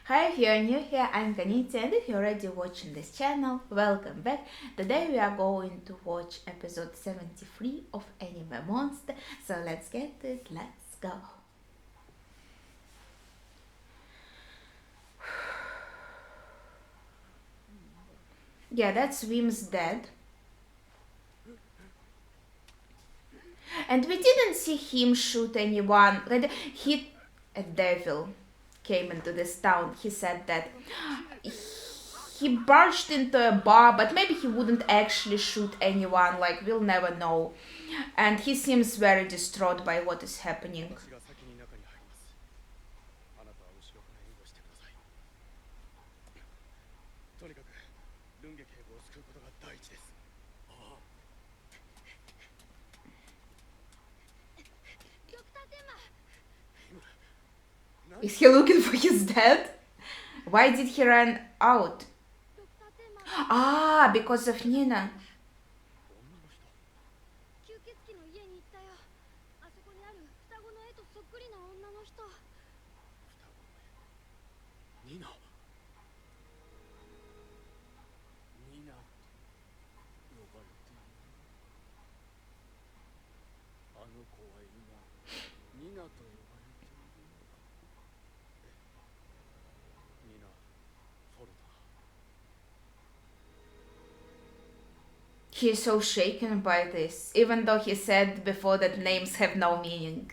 Hi, if you're new here, I'm Kanitsi, and if you're already watching this channel, welcome back. Today we are going to watch episode 73 of Anime Monster, so let's get to it, let's go. Yeah, that's Wim's dad. And we didn't see him shoot anyone. A devil came into this town. He said that he barged into a bar, but maybe he wouldn't actually shoot anyone, like, we'll never know. And he seems very distraught by what is happening. Is he looking for his dad? Why did he run out? Ah, because of Nina. He is so shaken by this, even though he said before that names have no meaning.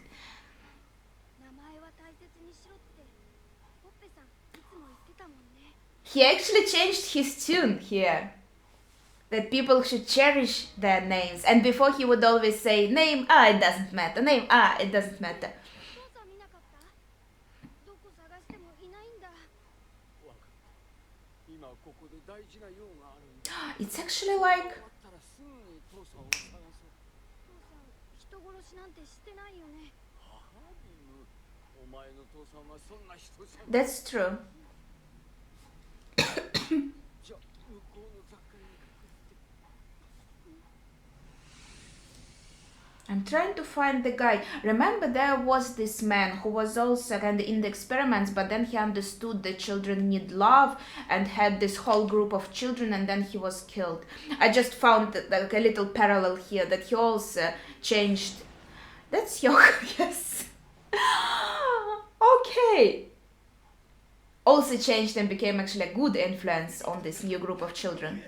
He actually changed his tune here. That people should cherish their names. And before he would always say, name, it doesn't matter. Name, it doesn't matter. It's actually like... That's true. I'm trying to find the guy. Remember, there was this man who was also kind of in the experiments, but then he understood that children need love and had this whole group of children, and then he was killed. I just found like a little parallel here that he also changed. That's Yoka, yes. Okay. Also changed and became actually a good influence on this new group of children.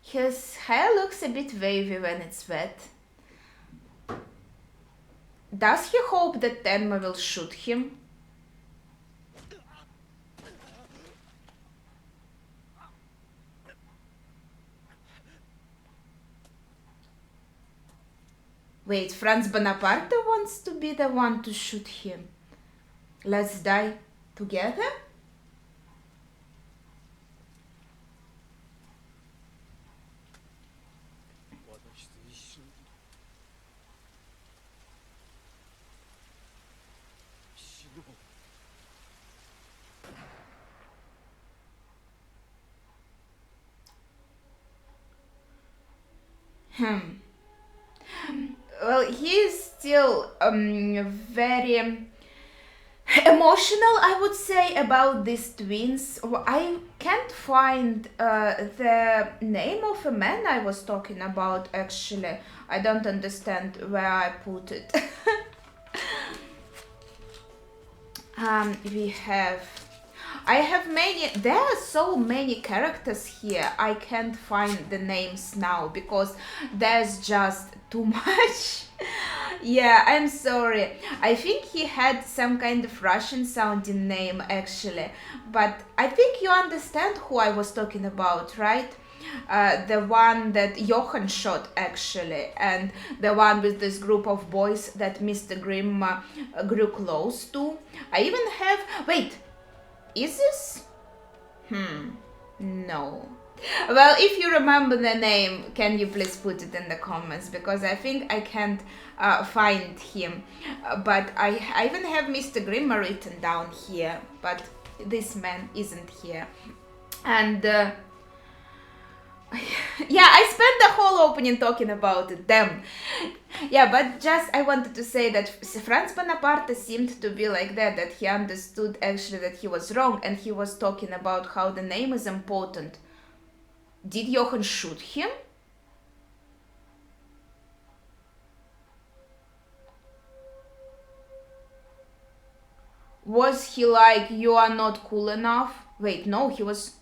His hair looks a bit wavy when it's wet. Does he hope that Tenma will shoot him? Wait, Franz Bonaparte wants to be the one to shoot him. Let's die together? Well, he is still very emotional, I would say, about these twins. I can't find the name of a man I was talking about, actually. I don't understand where I put it. I have many, there are so many characters here, I can't find the names now because there's just too much. Yeah, I'm sorry. I think he had some kind of Russian sounding name actually, but I think you understand who I was talking about, right? The one that Johann shot actually, and the one with this group of boys that Mr. Grimm grew close to. I even have... Wait, is this? No. Well, if you remember the name, can you please put it in the comments, because I think I can't find him. But I even have Mr. Grimm written down here, but this man isn't here. And Yeah, I spent the whole opening talking about it. Damn. Yeah, but just I wanted to say that Franz Bonaparte seemed to be like that, that he understood actually that he was wrong and he was talking about how the name is important. Did Johann shoot him? Was he like, you are not cool enough? Wait, no, he was.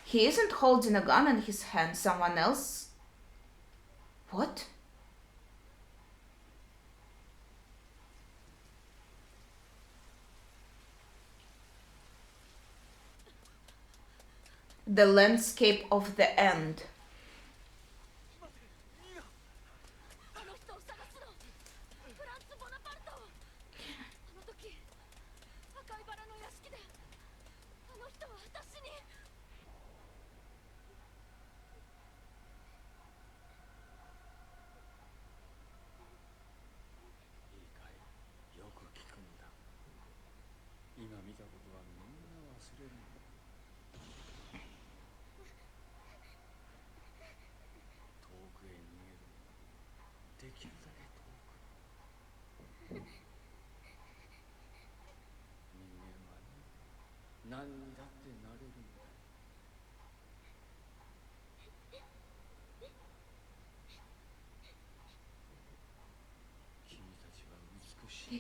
He isn't holding a gun in his hand, someone else. What? The landscape of the end.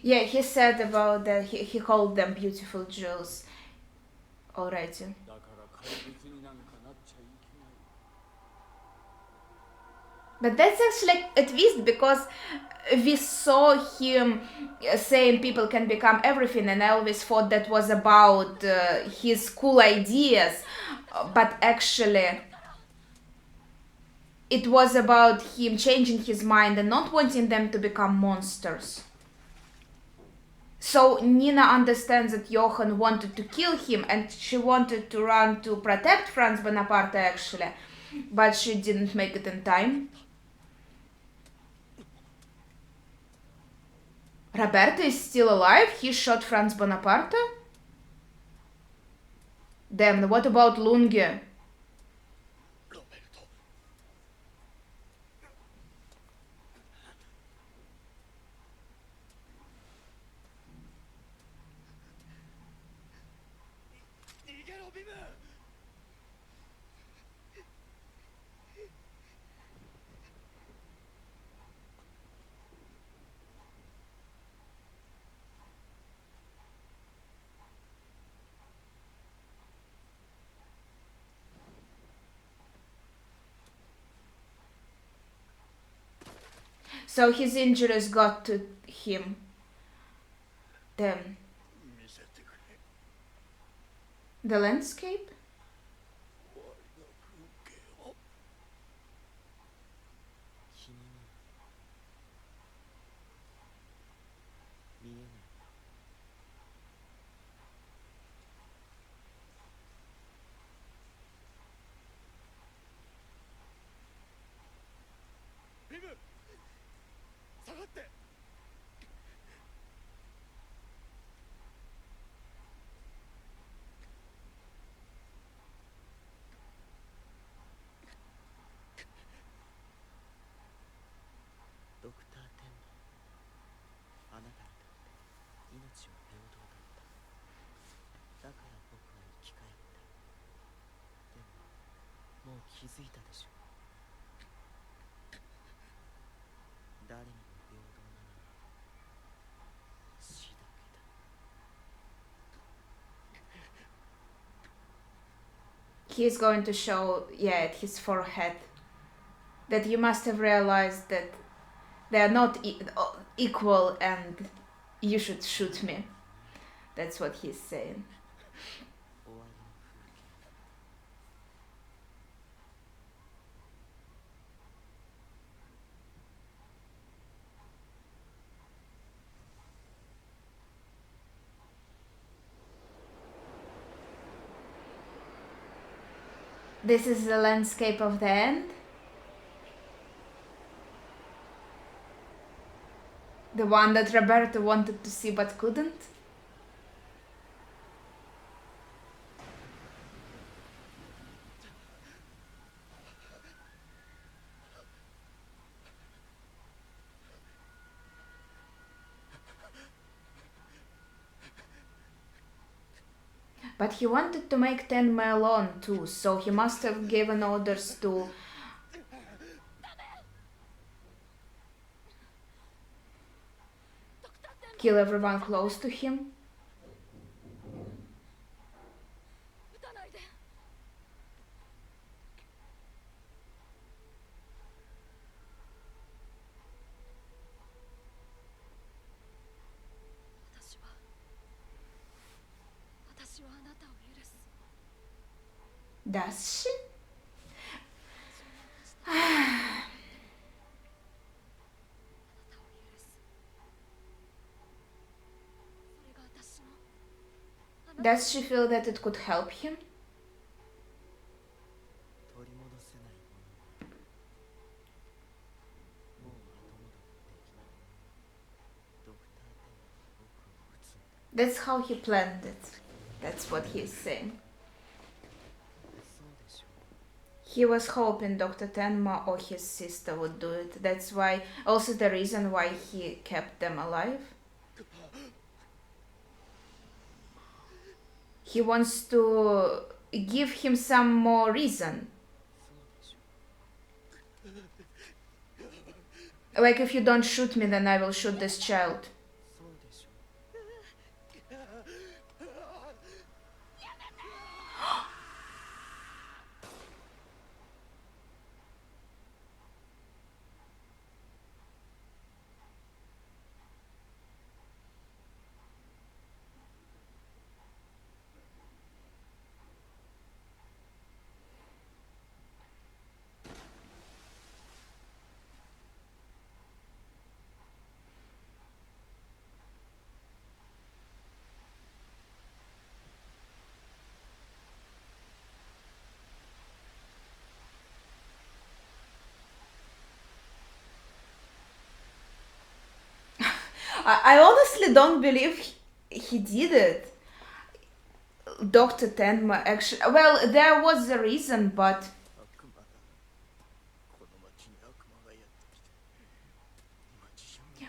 Yeah, he said about that he called them beautiful jewels already. But that's actually a twist because we saw him saying people can become everything, and I always thought that was about his cool ideas, but actually it was about him changing his mind and not wanting them to become monsters. So Nina understands that Johann wanted to kill him and she wanted to run to protect Franz Bonaparte actually, but she didn't make it in time. Roberto is still alive? He shot Franz Bonaparte? Damn, what about Lunge? So his injuries got to him. Damn. The landscape? He's going to show, yeah, at his forehead that you must have realized that they are not equal and you should shoot me. That's what he's saying. This is the landscape of the end. The one that Roberto wanted to see but couldn't. But he wanted to make Tenma alone too, so he must have given orders to kill everyone close to him. Does she? Does she feel that it could help him? That's how he planned it. That's what he's saying. He was hoping Dr. Tenma or his sister would do it. That's why, also the reason why he kept them alive. He wants to give him some more reason. Like, if you don't shoot me, then I will shoot this child. I honestly don't believe he did it. Dr. Tenma actually... Well, there was a reason, but...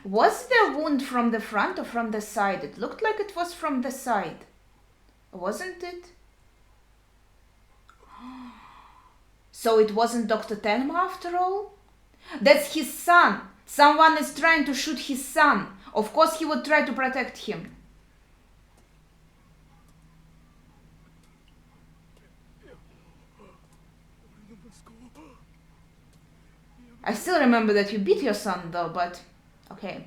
Was the wound from the front or from the side? It looked like it was from the side. Wasn't it? So it wasn't Dr. Tenma after all? That's his son. Someone is trying to shoot his son. Of course he would try to protect him. I still remember that you beat your son though, but okay.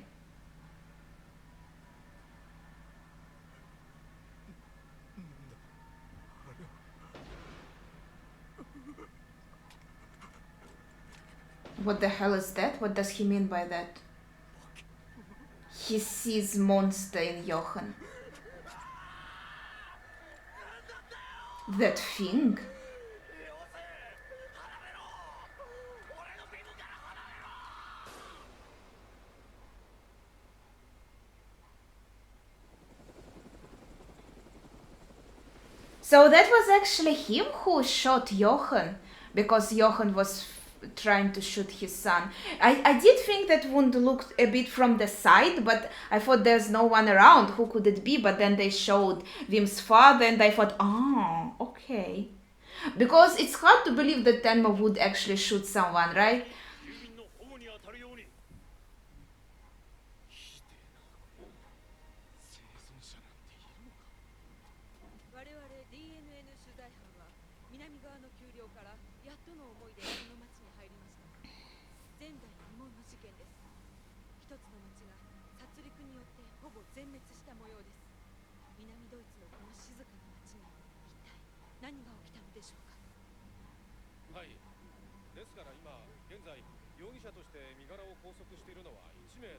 What the hell is that? What does he mean by that? He sees monster in Johann. That thing? So that was actually him who shot Johann, because Johann was trying to shoot his son. I did think that wound looked a bit from the side, but I thought there's no one around. Who could it be? But then they showed Wim's father, and I thought, oh, okay. Because it's hard to believe that Tenma would actually shoot someone, right?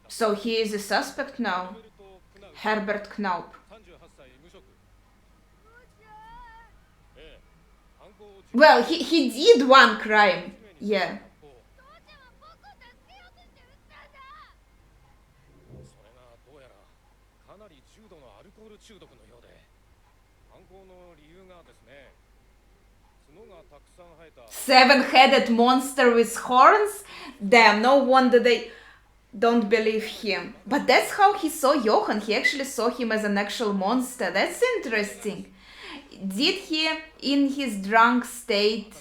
So he is a suspect now. Herbert Knaup. Well, he did one crime. Yeah. Seven-headed monster with horns? Damn, no wonder they don't believe him. But that's how he saw Johann. He actually saw him as an actual monster. That's interesting. did he, in his drunk state,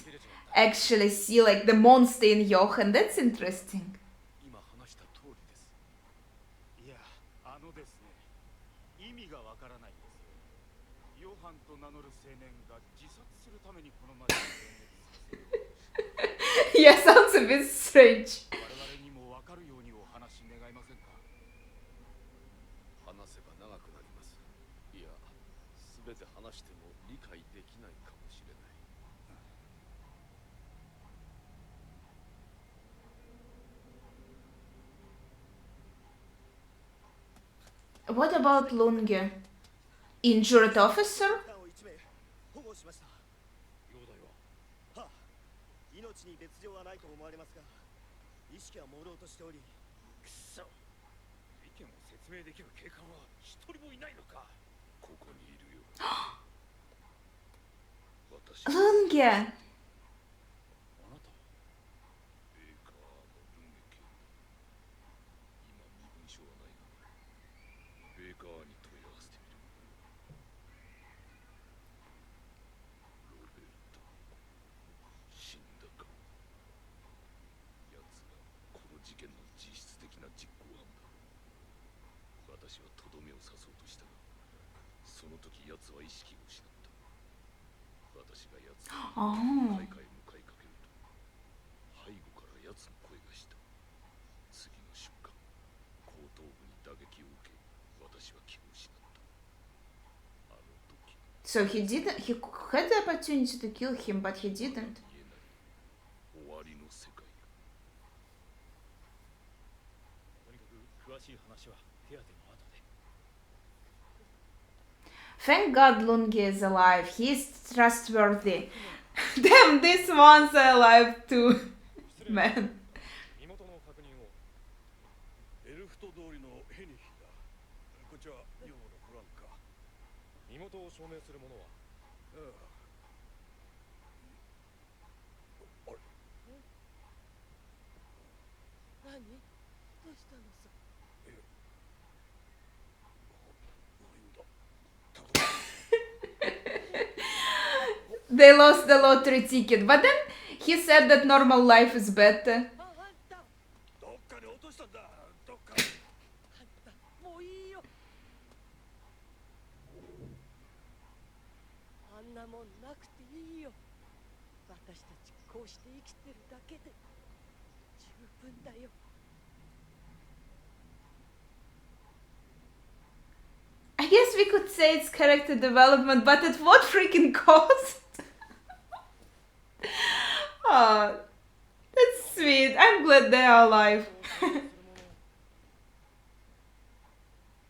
actually see like the monster in Johann? That's interesting. 今話した通りです。いや、ですね、意味がわからないんです。ヨハンと名乗る青年が自殺するためにこの町に潜入させ Yeah, sounds a bit strange. 我々にもわかるようにお話願いませんか。話せば長くなります。いや、すべて話しても理解できないかもしれない。What about Lunge? Injured officer? 保護しました。容体は？はあ、命に別状はないと思われますが、意識は朦朧としており。くそ。意見を説明できる警官は一人もいないのか。ここにいるよ。私。Lunge! あなたはベーカーのルンゲ警部。今身分証はないが、ベーカーに問い合わせてみる。ロベルト、死んだか。奴がこの事件の実質的な実行犯だ。私はとどめを刺そうとしたが、その時奴は意識を失った。私が奴に海海へ向かいかけると、背後から奴の声がした。次の瞬間、後頭部に打撃を受け、私は気を失った。あの時。So he didn't. He had the opportunity to kill him, but he didn't. 終わりの世界が。とにかく詳しい話は手当ての後で。 Thank God Lunge is alive. He's trustworthy. Damn, these ones are alive too. Man. 身元の確認を。エルフト通りのヘニヒだ。こっちはヨーのフランカ。身元を証明するものは？あれ？何？どうしたのさ？They lost the lottery ticket, but then he said that normal life is better. あ、あんた。どっかに落としたんだ。どっか。あんた、もういいよ。あんなもんなくていいよ。私たちこうして生きてるだけで十分だよ。I guess we could say it's character development, but at what freaking cost? Oh, that's sweet. I'm glad they are alive.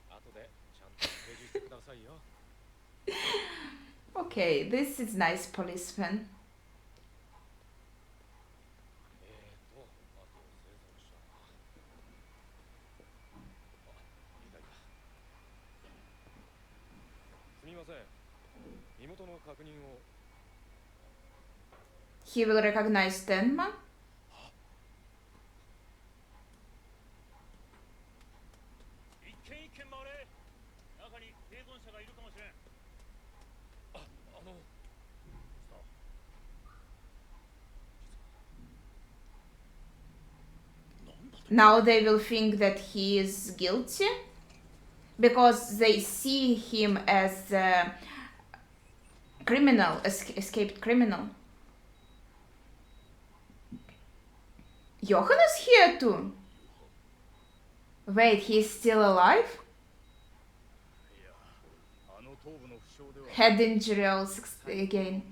後でちゃんと提示してくださいよ。Okay, this is nice policeman. あと生存者。あ、いないか。すみません。身元の確認を。 He will recognize Tenma. 一軒一軒回れ。中に生存者がいるかもしれん。Now they will think that he is guilty because they see him as a criminal, escaped criminal. Johann is here too. Wait, he's still alive? Head injury again.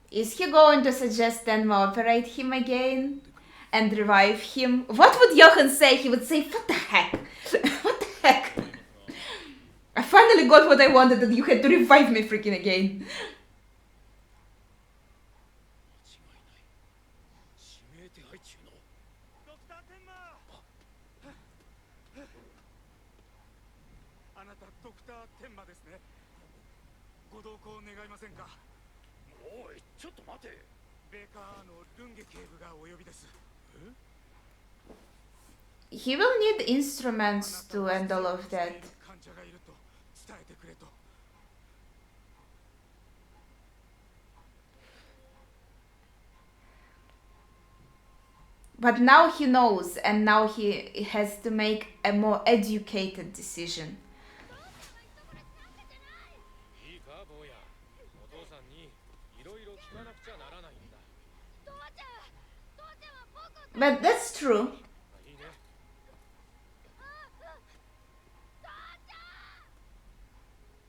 Is he going to suggest Tenma operate him again and revive him? What would Johann say? He would say, what the heck? What the heck? I finally got what I wanted and you had to revive me freaking again. ご同行願いませんか。おい、ちょっと待て。ベーカーのルンゲ警部がお呼びです。え？ He will need instruments to end all of that. 患者がいると伝えてくれと。 But now he knows, and now he has to make a more educated decision. いいか坊や、お父さんにいろいろ聞かなくちゃならないんだ。 But that's true. いいね。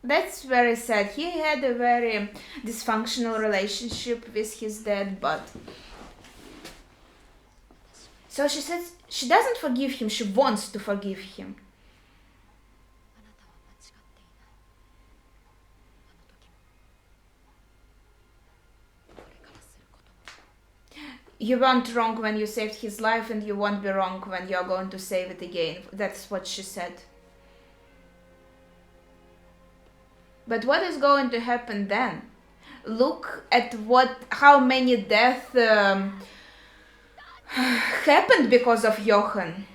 That's very sad. He had a very dysfunctional relationship with his dad, but... So she says she doesn't forgive him, she wants to forgive him. あなたは間違っていない。あの時もこれからすることも。 You weren't wrong when you saved his life, and you won't be wrong when you're going to save it again. That's what she said. But what is going to happen then? Look at how many deaths happened because of Johann.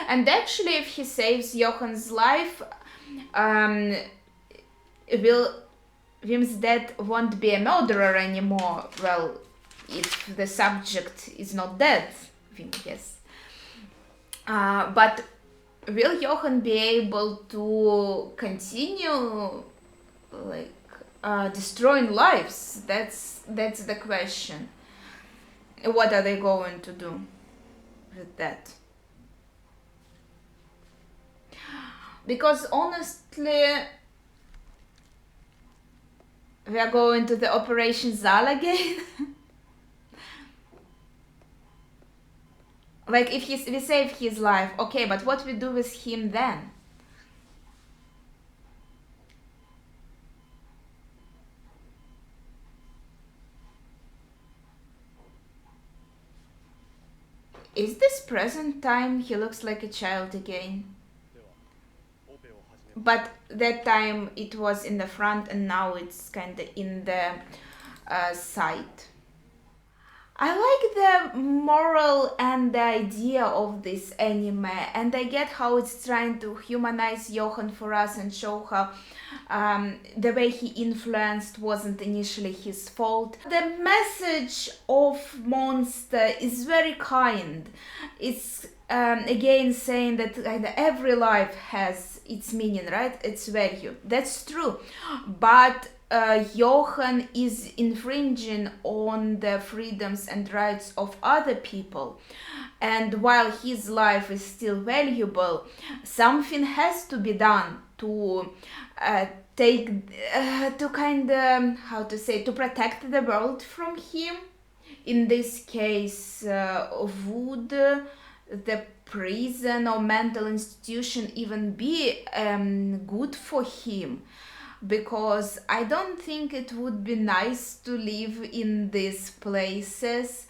And actually, if he saves Johann's life, Wim's dad won't be a murderer anymore. Well, if the subject is not dead, Wim, yes. But will Johann be able to continue, like, destroying lives? That's the question. What are they going to do with that? Because honestly, we are going to the Operation Zal again. Like, if we save his life, okay, but what we do with him then? Is this present time? He looks like a child again. では、オペを始めます。 But that time it was in the front, and now it's kind of in the side. I like the moral and the idea of this anime, and I get how it's trying to humanize Johann for us and show how the way he influenced wasn't initially his fault. The message of Monster is very kind. It's again saying that every life has its meaning, right? Its value. That's true. But Johann is infringing on the freedoms and rights of other people, and while his life is still valuable, something has to be done to to protect the world from him. In this case, would the prison or mental institution even be good for him? Because I don't think it would be nice to live in these places.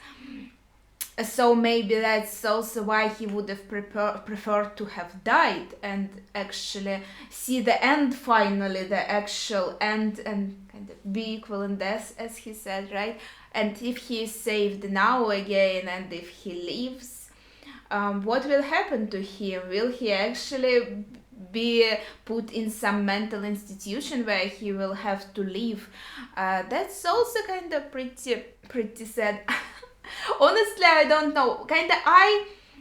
So maybe that's also why he would have preferred to have died and actually see the end finally, the actual end, and kind of be equal in death, as he said, right? And if he is saved now again, and if he lives, what will happen to him? Will he actually be put in some mental institution where he will have to live? That's also kind of pretty sad. Honestly, I don't know.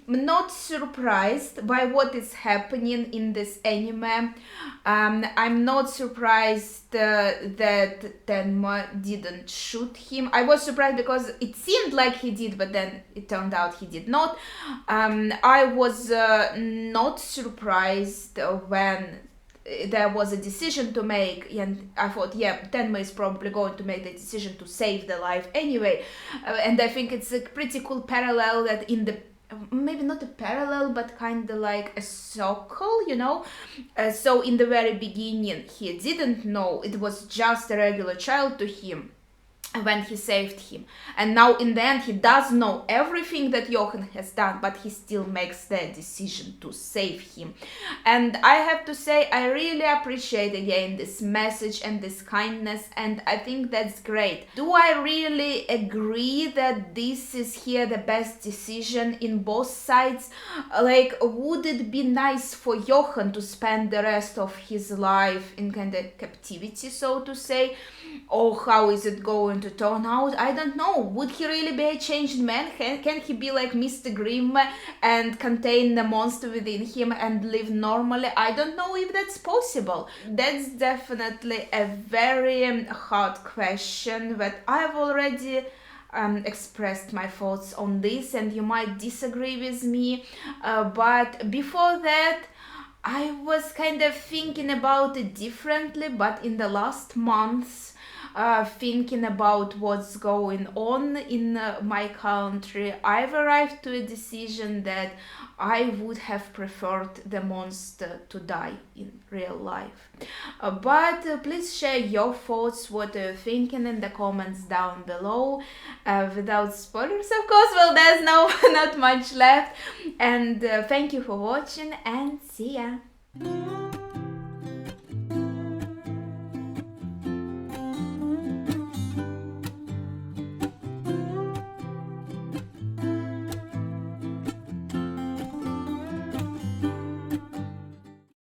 I'm not surprised by what is happening in this anime. I'm not surprised that Tenma didn't shoot him. I was surprised because it seemed like he did, but then it turned out he did not. I was not surprised when there was a decision to make, and I thought, yeah, Tenma is probably going to make the decision to save the life anyway. And I think it's a pretty cool parallel that in the maybe not a parallel, but kind of like a circle, you know. So in the very beginning, he didn't know, it was just a regular child to him. when he saved him. And now in the end he does know everything that Johann has done, but he still makes the decision to save him. And I have to say, I really appreciate again this message and this kindness, and I think that's great. Do I really agree that this is here the best decision in both sides? Like, would it be nice for Johann to spend the rest of his life in kind of captivity, so to say? Or how is it going to turn out? I don't know. Would he really be a changed man? Can he be like Mr. Grimm and contain the monster within him and live normally? I don't know if that's possible. That's definitely a very hard question that I've already expressed my thoughts on this, and you might disagree with me. But before that, I was kind of thinking about it differently, but in the last months, thinking about what's going on in my country, I've arrived to a decision that I would have preferred the monster to die in real life. But please share your thoughts, what you're thinking in the comments down below. Without spoilers, of course, well, there's not much left. And thank you for watching, and see ya!